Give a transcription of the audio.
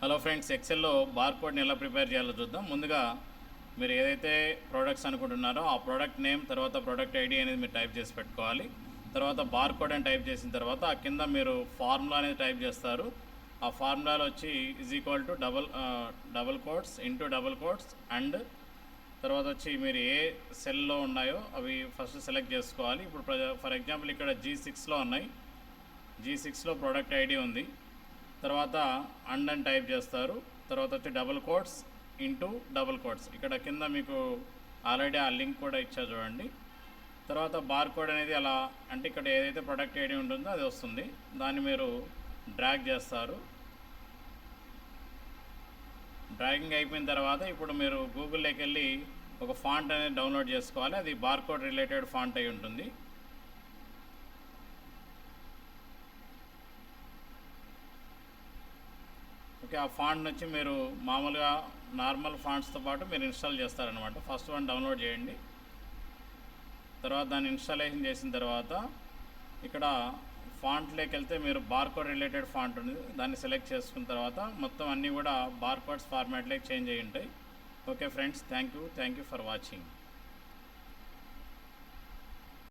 Hello friends, ఎక్సెల్లో బార్కోడ్ని ఎలా prepare చేయాలో చూద్దాం. ముందుగా మీరు ఏదైతే ప్రోడక్ట్స్ అనుకుంటున్నారో ఆ ప్రోడక్ట్ నేమ్ తర్వాత ప్రోడక్ట్ ఐడి అనేది మీరు టైప్ చేసి పెట్టుకోవాలి. తర్వాత బార్కోడ్ అని టైప్ చేసిన తర్వాత ఆ కింద మీరు ఫార్ములా అనేది టైప్ చేస్తారు. ఆ ఫార్ములాలో వచ్చి is equal to double quotes into double quotes and తర్వాత వచ్చి మీరు ఏ సెల్లో ఉన్నాయో అవి ఫస్ట్ సెలెక్ట్ చేసుకోవాలి. ఇప్పుడు ఫర్ ఎగ్జాంపుల్ ఇక్కడ G6లో ఉన్నాయి. G6లో ప్రోడక్ట్ ఐడి ఉంది. తర్వాత అండ్ అని టైప్ చేస్తారు. తర్వాత వచ్చి double quotes into double quotes. ఇక్కడ కింద మీకు ఆల్రెడీ ఆ లింక్ కూడా ఇచ్చా చూడండి. తర్వాత బార్ కోడ్ అనేది అలా అంటే ఇక్కడ ఏదైతే ప్రోడక్ట్ ఐడి ఉంటుందో అది వస్తుంది. దాన్ని మీరు డ్రాగ్ చేస్తారు. డ్రాగింగ్ అయిపోయిన తర్వాత ఇప్పుడు మీరు గూగుల్లోకి వెళ్ళి ఒక ఫాంట్ అనేది డౌన్లోడ్ చేసుకోవాలి. అది బార్ కోడ్ రిలేటెడ్ ఫాంట్ అయి ఉంటుంది. ఓకే, ఆ ఫాంట్ నుంచి మీరు మామూలుగా నార్మల్ ఫాంట్స్తో పాటు మీరు ఇన్స్టాల్ చేస్తారనమాట. ఫస్ట్ వన్ డౌన్లోడ్ చేయండి. తర్వాత దాన్ని ఇన్స్టాలేషన్ చేసిన తర్వాత ఇక్కడ ఫాంట్లోకి వెళ్తే మీరు బార్కోడ్ రిలేటెడ్ ఫాంట్ ఉంది, దాన్ని సెలెక్ట్ చేసుకున్న తర్వాత మొత్తం అన్నీ కూడా బార్కోడ్స్ ఫార్మాట్లోకి చేంజ్ అయ్యి ఉంటాయి. Okay friends, thank you for watching.